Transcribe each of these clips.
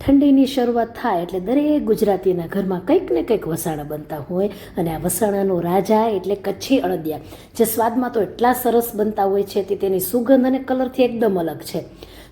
ઠંડીની શરૂઆત થાય એટલે દરેક ગુજરાતીના ઘરમાં કંઈક ને કંઈક વસાણા બનતા હોય અને આ વસાણાનો રાજા એટલે કચ્છી અડદિયા, જે સ્વાદમાં તો એટલા સરસ બનતા હોય છે તે તેની સુગંધ અને કલરથી એકદમ અલગ છે.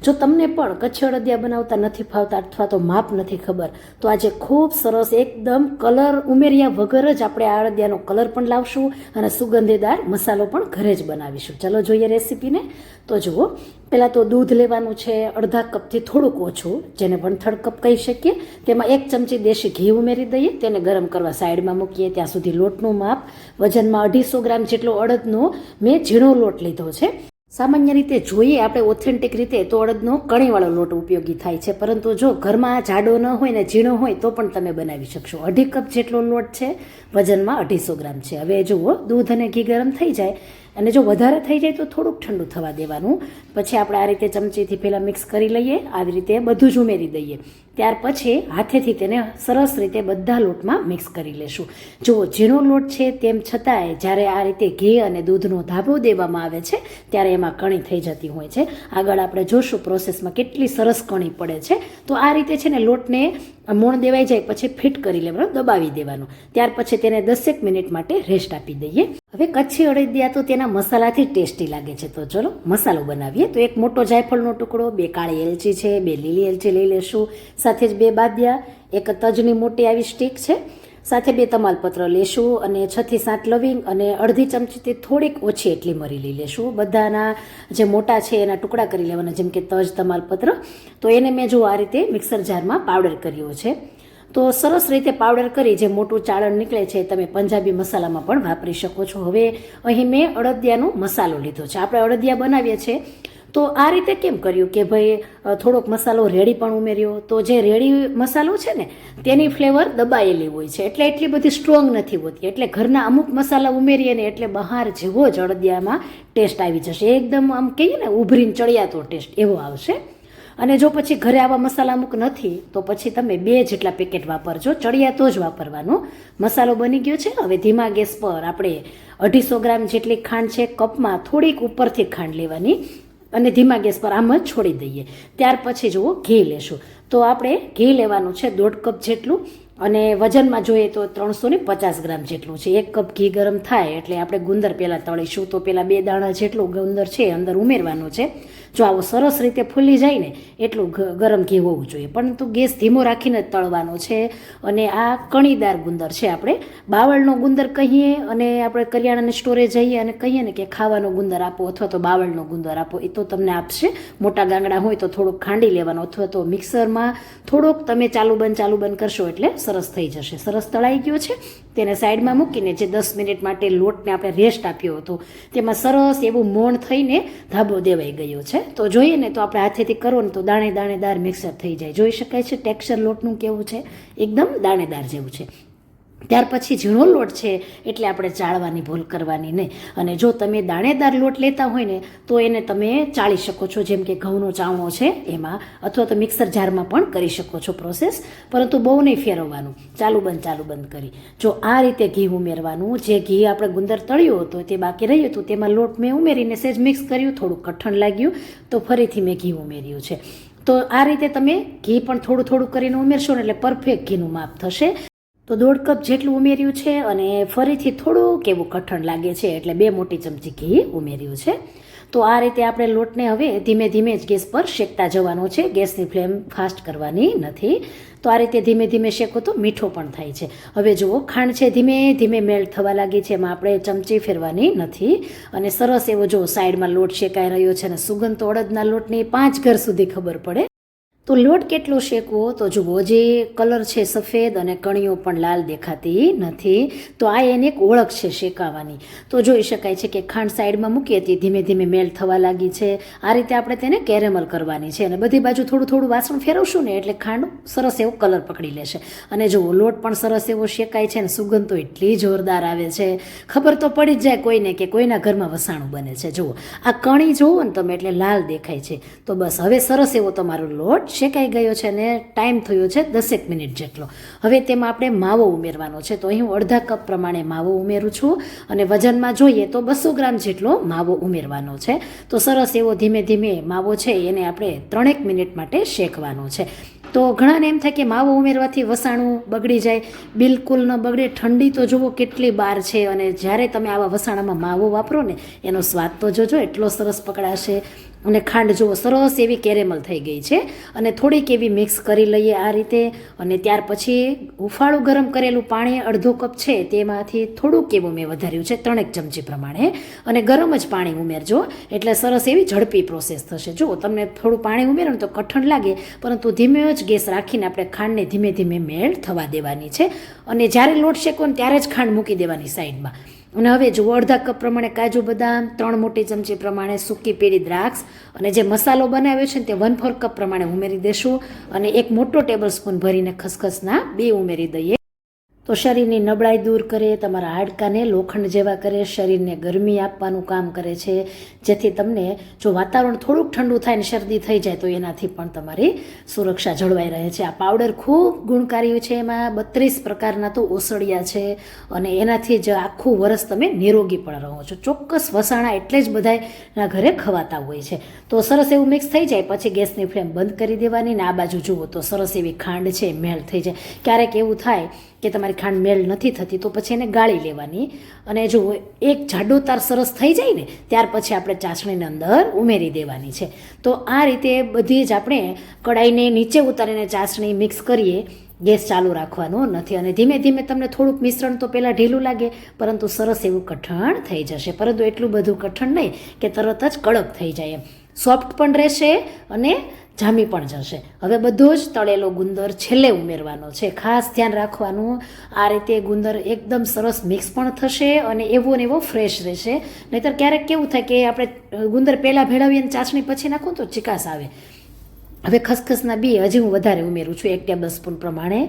જો તમને પણ કચ્છી અડદિયા બનાવતા નથી ફાવતા અથવા તો માપ નથી ખબર, તો આજે ખૂબ સરસ એકદમ કલર ઉમેર્યા વગર જ આપણે આ અડદિયાનો કલર પણ લાવશું અને સુગંધીદાર મસાલો પણ ઘરે જ બનાવીશું. ચલો જોઈએ રેસીપીને. તો જુઓ, પહેલાં તો દૂધ લેવાનું છે અડધા કપથી થોડુંક ઓછું, જેને 1/3 કપ કહી શકીએ. તેમાં 1 ચમચી દેશી ઘી ઉમેરી દઈએ, તેને ગરમ કરવા સાઈડમાં મૂકીએ. ત્યાં સુધી લોટનું માપ વજનમાં 250 ગ્રામ જેટલો અડદનો મેં ઝીણો લોટ લીધો છે. સામાન્ય રીતે જોઈએ આપણે ઓથેન્ટિક રીતે તો અડદનો કણીવાળો લોટ ઉપયોગી થાય છે, પરંતુ જો ઘરમાં જાડો ન હોય ને ઝીણો હોય તો પણ તમે બનાવી શકશો. 2.5 કપ જેટલો લોટ છે, વજનમાં 250 ગ્રામ છે. હવે જુઓ, દૂધ અને ઘી ગરમ થઈ જાય અને જો વધારે થઈ જાય તો થોડુંક ઠંડુ થવા દેવાનું. પછી આપણે આ રીતે ચમચીથી પહેલાં મિક્સ કરી લઈએ. આવી રીતે બધું જ ઉમેરી દઈએ. ત્યાર પછી હાથેથી તેને સરસ રીતે બધા લોટમાં મિક્સ કરી લેશું. જુઓ, ઝીણો લોટ છે તેમ છતાંય જ્યારે આ રીતે ઘી અને દૂધનો ધાબો દેવામાં આવે છે ત્યારે એમાં કણી થઈ જતી હોય છે. આગળ આપણે જોશું પ્રોસેસમાં કેટલી સરસ કણી પડે છે. તો આ રીતે છે ને લોટને મોણ દેવાઈ જાય પછી ફિટ કરી લેવાનું, દબાવી દેવાનું. ત્યાર પછી તેને 10 મિનિટ માટે રેસ્ટ આપી દઈએ. હવે કચ્છી અડદિયા તો તેના મસાલાથી ટેસ્ટી લાગે છે. તો ચલો મસાલો બનાવીએ. તો 1 મોટો જાયફળનો ટુકડો, 2 કાળી એલચી છે, 2 લીલી એલચી લઈ લેશું, સાથે જ 2 બાદિયા, 1 તજની મોટી આવી સ્ટીક છે, સાથે 2 તમાલપત્ર લેશું અને 6 થી 7 લવિંગ અને અડધી ચમચીથી થોડીક ઓછી એટલી મરી લઈ લેશું. બધાના જે મોટા છે એના ટુકડા કરી લેવાના, જેમ કે તજ, તમાલપત્ર. તો એને મેં જો આ રીતે મિક્સર જારમાં પાવડર કર્યો છે. તો સરસ રીતે પાવડર કરી જે મોટું ચાળણ નીકળે છે તમે પંજાબી મસાલામાં પણ વાપરી શકો છો. હવે અહીં મેં અડદિયાનો મસાલો લીધો છે. આપણે અડદિયા બનાવીએ છીએ તો આ રીતે કેમ કર્યું કે ભાઈ થોડોક મસાલો રેડી પણ ઉમેર્યો. તો જે રેડી મસાલો છે ને તેની ફ્લેવર દબાયેલી હોય છે, એટલે એટલી બધી સ્ટ્રોંગ નથી હોતી. એટલે ઘરના અમુક મસાલા ઉમેરીએ ને એટલે બહાર જેવો જ અડદિયામાં ટેસ્ટ આવી જશે. એકદમ આમ કહીએ ને ઉભરીને ચડિયાતો ટેસ્ટ એવો આવશે. અને જો પછી ઘરે આવા મસાલા અમુક નથી તો પછી તમે 2 જેટલા પેકેટ વાપરજો, ચડિયાતો જ વાપરવાનો. મસાલો બની ગયો છે. હવે ધીમા ગેસ પર આપણે 250 ગ્રામ જેટલી ખાંડ છે, કપમાં થોડીક ઉપરથી ખાંડ લેવાની અને ધીમા ગેસ પર આમ જ છોડી દઈએ. ત્યાર પછી જુઓ, ઘી લેશું. તો આપણે ઘી લેવાનું છે 1.5 કપ જેટલું અને વજનમાં જોઈએ તો 350 ગ્રામ જેટલું છે. 1 કપ ઘી ગરમ થાય એટલે આપણે ગુંદર પહેલાં તળીશું. તો પહેલાં 2 દાણા જેટલું ગુંદર છે અંદર ઉમેરવાનું છે. જો આવો સરસ રીતે ફૂલી જાય ને એટલું ગરમ ઘી હોવું જોઈએ, પરંતુ ગેસ ધીમો રાખીને જ તળવાનો છે. અને આ કણીદાર ગુંદર છે. આપણે બાવળનો ગુંદર કહીએ અને આપણે કરિયાણાને સ્ટોરે જઈએ અને કહીએ ને કે ખાવાનો ગુંદર આપો અથવા તો બાવળનો ગુંદર આપો, એ તો તમને આપશે. મોટા ગાંગડા હોય તો થોડુંક ખાંડી લેવાનો અથવા તો મિક્સરમાં થોડોક તમે ચાલુ બંધ કરશો એટલે સરસ થઈ જશે. સરસ તળાઈ ગયો છે. તેને સાઈડમાં મૂકીને જે 10 મિનિટ માટે લોટને આપણે રેસ્ટ આપ્યો હતો તેમાં સરસ એવું મોણ થઈને ધાબો દેવાઈ ગયો છે. તો જોઈએ ને તો આપણે હાથેથી કરો ને તો દાણેદાર મિક્સર થઈ જાય. જોઈ શકાય છે ટેક્સચર લોટનું કેવું છે, એકદમ દાણેદાર જેવું છે. ત્યાર પછી ઝીણો લોટ છે એટલે આપણે ચાળવાની ભૂલ કરવાની નહીં. અને જો તમે દાણેદાર લોટ લેતા હોય ને તો એને તમે ચાળી શકો છો, જેમ કે ઘઉંનો ચાવણો છે એમાં, અથવા તો મિક્સર જારમાં પણ કરી શકો છો પ્રોસેસ. પરંતુ બહુ નહીં ફેરવવાનું, ચાલુ બંધ કરી. જો આ રીતે ઘી ઉમેરવાનું. જે ઘી આપણે ગુંદર તળ્યો હતો તે બાકી રહ્યું હતું તેમાં લોટ મેં ઉમેરીને સહેજ મિક્સ કર્યું. થોડું કઠણ લાગ્યું તો ફરીથી મેં ઘી ઉમેર્યું છે. તો આ રીતે તમે ઘી પણ થોડું કરીને ઉમેરશો ને એટલે પરફેક્ટ ઘીનું માપ થશે. તો 1.5 કપ જેટલું ઉમેર્યું છે અને ફરીથી થોડુંક એવું કઠણ લાગે છે એટલે 2 મોટી ચમચી ઘી ઉમેર્યું છે. તો આ રીતે આપણે લોટને હવે ધીમે જ ગેસ પર શેકતા જવાનો છે. ગેસની ફ્લેમ ફાસ્ટ કરવાની નથી. તો આ રીતે ધીમે શેકો તો મીઠો પણ થાય છે. હવે જુઓ, ખાંડ છે ધીમે મેલ્ટ થવા લાગી છે. એમાં આપણે ચમચી ફેરવાની નથી. અને સરસ એવો જો સાઈડમાં લોટ શેકાઈ રહ્યો છે અને સુગંધ તો અડદના લોટની 5 ઘર સુધી ખબર પડે. તો લોટ કેટલો શેકવો તો જુઓ, જે કલર છે સફેદ અને કણીઓ પણ લાલ દેખાતી નથી. તો આ એની એક ઓળખ છે શેકાવાની. તો જોઈ શકાય છે કે ખાંડ સાઈડમાં મૂકી હતી, ધીમે મેલ્ટ થવા લાગી છે. આ રીતે આપણે તેને કેરેમલ કરવાની છે અને બધી બાજુ થોડું વાસણ ફેરવશું ને એટલે ખાંડ સરસ એવો કલર પકડી લેશે. અને જુઓ, લોટ પણ સરસ એવો શેકાય છે અને સુગંધ તો એટલી જોરદાર આવે છે, ખબર તો પડી જ જાય કોઈને કે કોઈના ઘરમાં વસાણું બને છે. જુઓ, આ કણી જુઓ ને તમે એટલે લાલ દેખાય છે. તો બસ હવે સરસ એવો તમારો લોટ શેકાઈ ગયો છે અને ટાઈમ થયો છે 10 મિનિટ જેટલો. હવે તેમાં આપણે માવો ઉમેરવાનો છે. તો અહીં હું અડધા કપ પ્રમાણે માવો ઉમેરું છું અને વજનમાં જોઈએ તો 200 ગ્રામ જેટલો માવો ઉમેરવાનો છે. તો સરસ એવો ધીમે માવો છે એને આપણે 3 મિનિટ માટે શેકવાનો છે. તો ઘણાને એમ થાય કે માવો ઉમેરવાથી વસાણું બગડી જાય. બિલકુલ ન બગડે. ઠંડી તો જુઓ કેટલી બહાર છે, અને જ્યારે તમે આવા વસાણામાં માવો વાપરો ને એનો સ્વાદ તો જોજો એટલો સરસ પકડાશે. અને ખાંડ જુઓ સરસ એવી કેરેમલ થઈ ગઈ છે, અને થોડીક એવી મિક્સ કરી લઈએ આ રીતે. અને ત્યાર પછી હુંફાળું ગરમ કરેલું પાણી અડધો કપ છે તેમાંથી થોડુંક એવું મેં વધાર્યું છે 3 ચમચી પ્રમાણે, અને ગરમ જ પાણી ઉમેરજો એટલે સરસ એવી ઝડપી પ્રોસેસ થશે. જુઓ તમને થોડું પાણી ઉમેરો ને તો કઠણ લાગે, પરંતુ ધીમે જ ગેસ રાખીને આપણે ખાંડને ધીમે ધીમે મેલ્ટ થવા દેવાની છે. અને જ્યારે લોટ શેકો ને ત્યારે જ ખાંડ મૂકી દેવાની સાઈડમાં. અને હવે જુઓ અડધા કપ પ્રમાણે કાજુ બદામ, 3 મોટી ચમચી પ્રમાણે સૂકી પીળી દ્રાક્ષ, અને જે મસાલો બનાવ્યો છે ને તે 1/4 કપ પ્રમાણે ઉમેરી દેશું. અને 1 મોટો ટેબલ સ્પૂન ભરીને ખસખસના 2 ઉમેરી દઈએ. તો શરીરની નબળાઈ દૂર કરે, તમારા હાડકાને લોખંડ જેવા કરે, શરીરને ગરમી આપવાનું કામ કરે છે, જેથી તમને જો વાતાવરણ થોડુંક ઠંડુ થાય ને શરદી થઈ જાય તો એનાથી પણ તમારી સુરક્ષા જળવાઈ રહે છે. આ પાવડર ખૂબ ગુણકારી છે. એમાં 32 પ્રકારના તો ઓસડિયા છે, અને એનાથી જ આખું વરસ તમે નિરોગી પણ રહો છો. ચોક્કસ વસાણા એટલે જ બધાના ઘરે ખવાતા હોય છે. તો સરસ એવું મિક્સ થઈ જાય પછી ગેસની ફ્લેમ બંધ કરી દેવાની. ને આ બાજુ જુઓ તો સરસ એવી ખાંડ છે મેલ્ટ થઈ જાય. ક્યારેક એવું થાય કે તમારી ખાંડ મેળ નથી થતી તો પછી એને ગાળી લેવાની. અને જો એક જાડો તાર સરસ થઈ જાય ને ત્યાર પછી આપણે ચાસણીની અંદર ઉમેરી દેવાની છે. તો આ રીતે બધી જ આપણે કડાઈને નીચે ઉતારીને ચાસણી મિક્સ કરીએ. ગેસ ચાલુ રાખવાનો નથી, અને ધીમે ધીમે તમને થોડુંક મિશ્રણ તો પહેલાં ઢીલું લાગે, પરંતુ સરસ એવું કઠણ થઈ જશે. પરંતુ એટલું બધું કઠણ નહીં કે તરત જ કડક થઈ જાય, એમ સોફ્ટ પણ રહેશે અને જામી પણ જશે. હવે બધો જ તળેલો ગુંદર છેલ્લે ઉમેરવાનો છે. ખાસ ધ્યાન રાખવાનું, આ રીતે ગુંદર એકદમ સરસ મિક્સ પણ થશે અને એવો ને એવો ફ્રેશ રહેશે. નહીંતર ક્યારેક કેવું થાય કે આપણે ગુંદર પહેલાં ભેળવીએ અને ચાસણી પછી નાખો તો ચિકાસ આવે. હવે ખસખસના બી હજી હું વધારે ઉમેરું છું 1 ટેબલ સ્પૂન પ્રમાણે,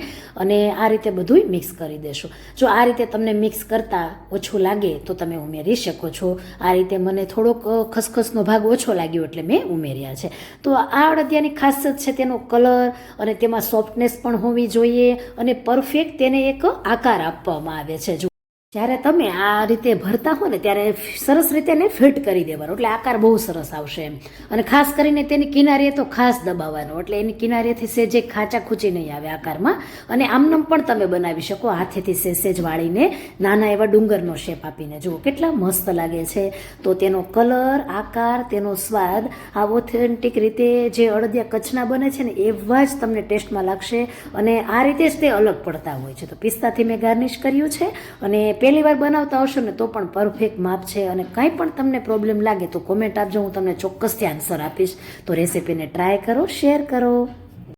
અને આ રીતે બધું મિક્સ કરી દેશું. જો આ રીતે તમને મિક્સ કરતાં ઓછું લાગે તો તમે ઉમેરી શકો છો. આ રીતે મને થોડોક ખસખસનો ભાગ ઓછો લાગ્યો એટલે મેં ઉમેર્યા છે. તો આ અડદિયાની ખાસિયત છે તેનો કલર, અને તેમાં સોફ્ટનેસ પણ હોવી જોઈએ, અને પરફેક્ટ તેને એક આકાર આપવામાં આવે છે. જો જ્યારે તમે આ રીતે ભરતા હો ને ત્યારે સરસ રીતે એને ફિટ કરી દેવાનો, એટલે આકાર બહુ સરસ આવશે એમ. અને ખાસ કરીને તેની કિનારીએ તો ખાસ દબાવવાનો, એટલે એની કિનારીએથી સેજે ખાચા ખૂચી નહીં આવે આકારમાં. અને આમનમ પણ તમે બનાવી શકો હાથેથી સેજ વાળીને નાના એવા ડુંગરનો શેપ આપીને. જુઓ કેટલા મસ્ત લાગે છે. તો તેનો કલર, આકાર, તેનો સ્વાદ આ ઓથેન્ટિક રીતે જે અડદિયા કચ્છના બને છે ને એવા જ તમને ટેસ્ટમાં લાગશે, અને આ રીતે જ તે અલગ પડતા હોય છે. તો પિસ્તાથી મેં ગાર્નિશ કર્યું છે, અને પહેલી વાર બનાવતા હશો ને તો પણ પરફેક્ટ માપ છે. અને કાંઈ પણ તમને પ્રોબ્લેમ લાગે તો કોમેન્ટ આપજો, હું તમને ચોક્કસથી આન્સર આપીશ. તો રેસીપીને ટ્રાય કરો, શેર કરો.